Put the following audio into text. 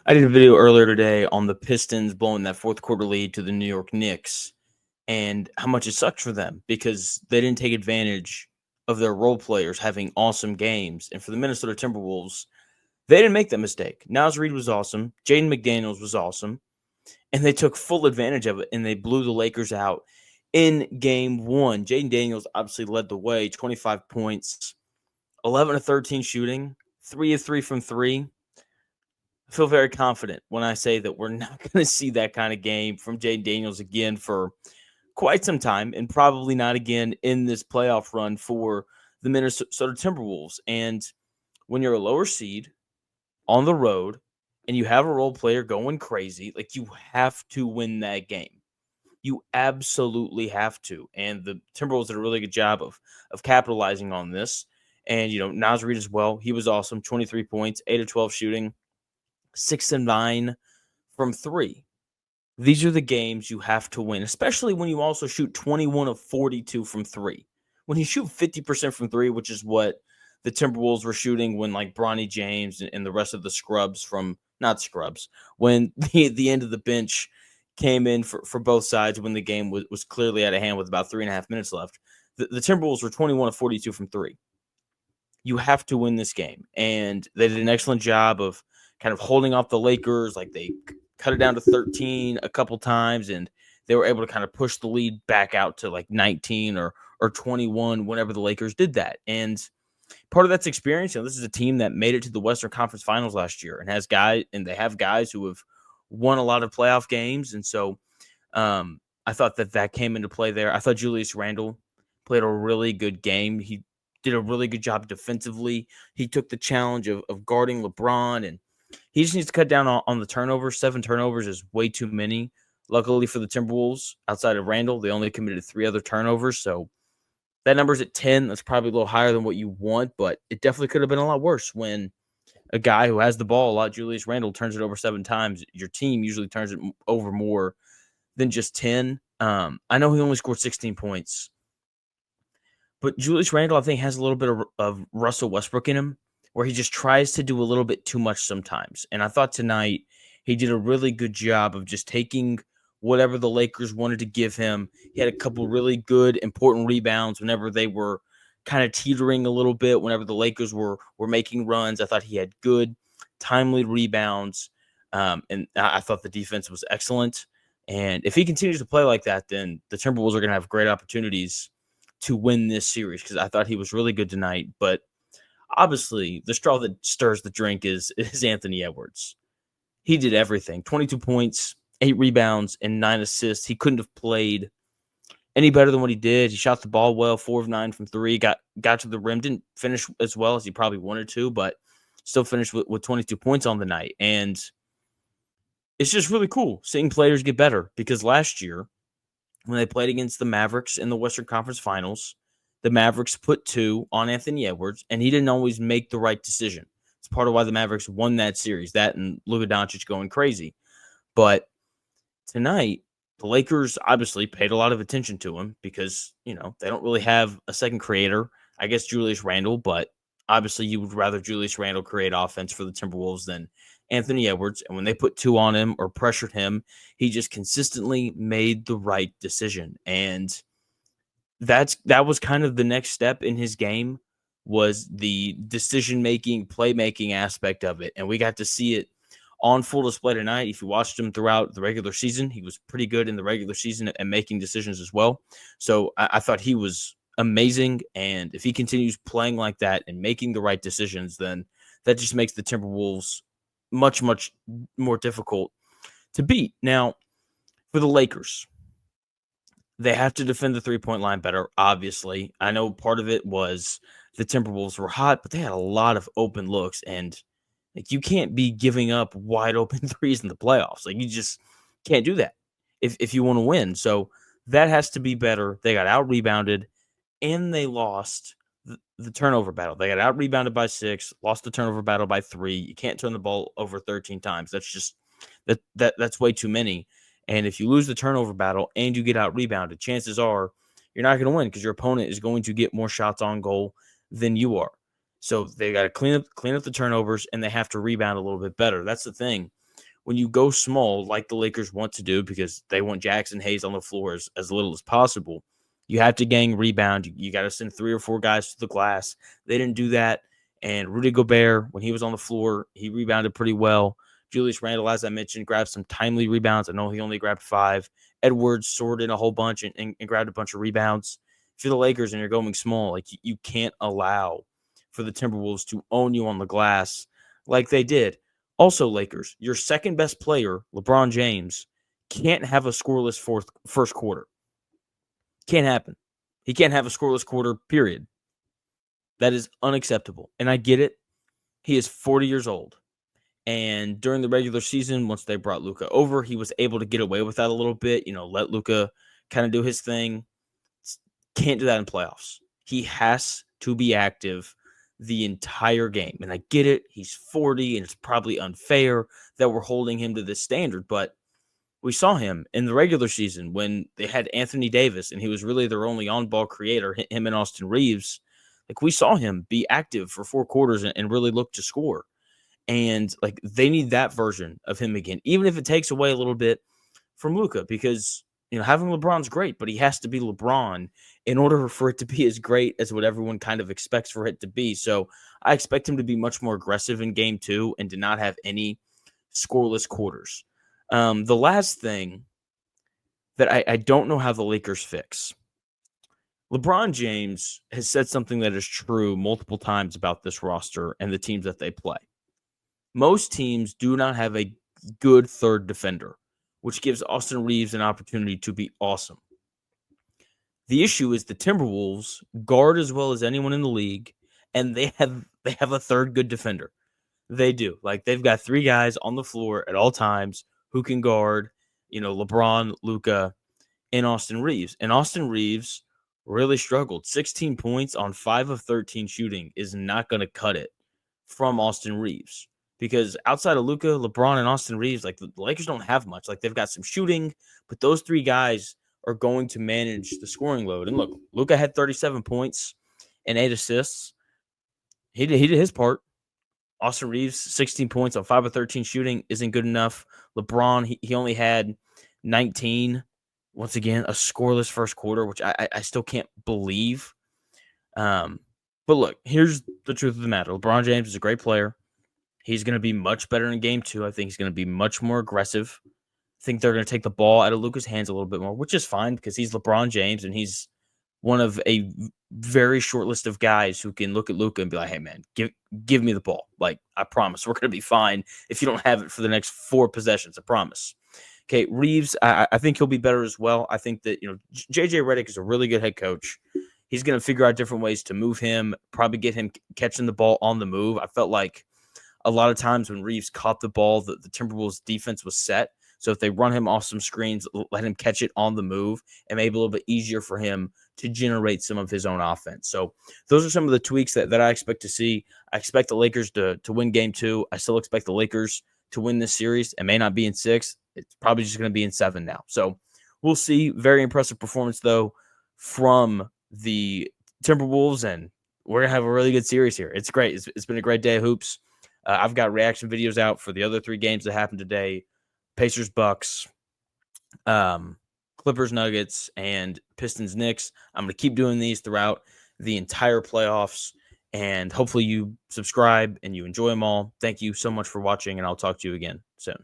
I did a video earlier today on the Pistons blowing that fourth quarter lead to the New York Knicks and how much it sucked for them because they didn't take advantage of their role players having awesome games. And for the Minnesota Timberwolves, they didn't make that mistake. Reid was awesome. Jaden McDaniels was awesome. And they took full advantage of it, and they blew the Lakers out in game one. Jaden Daniels obviously led the way, 25 points, 11 of 13 shooting, 3 of 3 from 3. I feel very confident when I say that we're not going to see that kind of game from Jaden Daniels again for quite some time, and probably not again in this playoff run for the Minnesota Timberwolves. And when you're a lower seed on the road and you have a role player going crazy, like, you have to win that game. You absolutely have to. And the Timberwolves did a really good job of capitalizing on this. And, Naz Reid as well. He was awesome. 23 points, 8 of 12 shooting, 6 of 9 from 3. These are the games you have to win, especially when you also shoot 21 of 42 from 3. When you shoot 50% from 3, which is what the Timberwolves were shooting when, like, Bronny James and the rest of the scrubs when the end of the bench came in for both sides when the game was clearly out of hand with about 3.5 minutes left. The Timberwolves were 21 of 42 from 3. You have to win this game. And they did an excellent job of kind of holding off the Lakers. Like, they cut it down to 13 a couple times, and they were able to kind of push the lead back out to like 19 or 21 whenever the Lakers did that. And part of that's experience. This is a team that made it to the Western Conference Finals last year and they have guys who have won a lot of playoff games. And so I thought that came into play there. I thought Julius Randle played a really good game. He did a really good job defensively. He took the challenge of guarding LeBron, and he just needs to cut down on the turnovers. 7 turnovers is way too many. Luckily for the Timberwolves, outside of Randle, they only committed 3 other turnovers. So that number's at 10. That's probably a little higher than what you want, but it definitely could have been a lot worse when a guy who has the ball a lot, Julius Randle, turns it over 7 times. Your team usually turns it over more than just 10. I know he only scored 16 points, but Julius Randle, I think, has a little bit of Russell Westbrook in him, where he just tries to do a little bit too much sometimes. And I thought tonight he did a really good job of just taking whatever the Lakers wanted to give him. He had a couple really good, important rebounds whenever they were kind of teetering a little bit, whenever the Lakers were making runs. I thought he had good, timely rebounds, and I thought the defense was excellent. And if he continues to play like that, then the Timberwolves are going to have great opportunities to win this series, because I thought he was really good tonight. But obviously, the straw that stirs the drink is Anthony Edwards. He did everything. 22 points, 8 rebounds, and 9 assists. He couldn't have played any better than what he did. He shot the ball well, 4 of 9 from 3, got to the rim. Didn't finish as well as he probably wanted to, but still finished with 22 points on the night. And it's just really cool seeing players get better, because last year, when they played against the Mavericks in the Western Conference Finals, the Mavericks put 2 on Anthony Edwards, and he didn't always make the right decision. It's part of why the Mavericks won that series, that and Luka Doncic going crazy. But tonight, the Lakers obviously paid a lot of attention to him because, they don't really have a second creator. I guess Julius Randle, but obviously you would rather Julius Randle create offense for the Timberwolves than Anthony Edwards. And when they put 2 on him or pressured him, he just consistently made the right decision. And that was kind of the next step in his game, was the decision-making, playmaking aspect of it. And we got to see it on full display tonight. If you watched him throughout the regular season, he was pretty good in the regular season at making decisions as well. So I thought he was amazing. And if he continues playing like that and making the right decisions, then that just makes the Timberwolves much, much more difficult to beat. Now, for the Lakers, they have to defend the three-point line better, obviously. I know part of it was the Timberwolves were hot, but they had a lot of open looks, and you can't be giving up wide open threes in the playoffs. You just can't do that if you want to win. So that has to be better. They got out-rebounded, and they lost the turnover battle. They got out-rebounded by 6, lost the turnover battle by 3. You can't turn the ball over 13 times. That's just that's way too many. And if you lose the turnover battle and you get out-rebounded, chances are you're not going to win, because your opponent is going to get more shots on goal than you are. So they got to clean up the turnovers, and they have to rebound a little bit better. That's the thing when you go small, like the Lakers want to do because they want Jackson Hayes on the floor as little as possible, you have to gang rebound. You got to send 3 or 4 guys to the glass. They didn't do that. And Rudy Gobert, when he was on the floor, he rebounded pretty well. Julius Randle, as I mentioned, grabbed some timely rebounds. I know he only grabbed 5. Edwards sorted in a whole bunch and grabbed a bunch of rebounds. If you're the Lakers and you're going small, like you can't allow for the Timberwolves to own you on the glass like they did. Also, Lakers, your second best player, LeBron James, can't have a scoreless first quarter. Can't happen. He can't have a scoreless quarter, period. That is unacceptable. And I get it. He is 40 years old. And during the regular season, once they brought Luka over, he was able to get away with that a little bit, let Luka kind of do his thing. Can't do that in playoffs. He has to be active the entire game. And I get it. He's 40, and it's probably unfair that we're holding him to this standard. But we saw him in the regular season when they had Anthony Davis, and he was really their only on-ball creator, him and Austin Reaves. Like, we saw him be active for 4 quarters and really look to score. And, like, they need that version of him again, even if it takes away a little bit from Luka, because, having LeBron's great, but he has to be LeBron in order for it to be as great as what everyone kind of expects for it to be. So I expect him to be much more aggressive in game 2 and to not have any scoreless quarters. The last thing that I don't know how the Lakers fix. LeBron James has said something that is true multiple times about this roster and the teams that they play. Most teams do not have a good third defender, which gives Austin Reaves an opportunity to be awesome. The issue is the Timberwolves guard as well as anyone in the league, and they have a third good defender. They do. Like, they've got 3 guys on the floor at all times who can guard, LeBron, Luka, and Austin Reaves. And Austin Reaves really struggled. 16 points on 5 of 13 shooting is not going to cut it from Austin Reaves. Because outside of Luka, LeBron, and Austin Reaves, like, the Lakers don't have much. Like, they've got some shooting, but those 3 guys are going to manage the scoring load. And look, Luka had 37 points and 8 assists. He did his part. Austin Reaves, 16 points on 5 of 13 shooting isn't good enough. LeBron, he only had 19. Once again, a scoreless first quarter, which I still can't believe. But look, here's the truth of the matter. LeBron James is a great player. He's going to be much better in game 2. I think he's going to be much more aggressive. I think they're going to take the ball out of Luka's hands a little bit more, which is fine because he's LeBron James and he's one of a very short list of guys who can look at Luka and be like, hey, man, give me the ball. Like, I promise we're going to be fine if you don't have it for the next 4 possessions. I promise. Okay, Reaves, I think he'll be better as well. I think that, J.J. Redick is a really good head coach. He's going to figure out different ways to move him, probably get him catching the ball on the move. I felt like a lot of times when Reaves caught the ball, the Timberwolves defense was set. So if they run him off some screens, let him catch it on the move, and maybe a little bit easier for him to generate some of his own offense. So those are some of the tweaks that I expect to see. I expect the Lakers to win game 2. I still expect the Lakers to win this series. It may not be in 6. It's probably just going to be in 7 now. So we'll see. Very impressive performance, though, from the Timberwolves, and we're going to have a really good series here. It's great. It's been a great day of hoops. I've got reaction videos out for the other 3 games that happened today. Pacers, Bucks, Clippers, Nuggets, and Pistons, Knicks. I'm going to keep doing these throughout the entire playoffs, and hopefully you subscribe and you enjoy them all. Thank you so much for watching, and I'll talk to you again soon.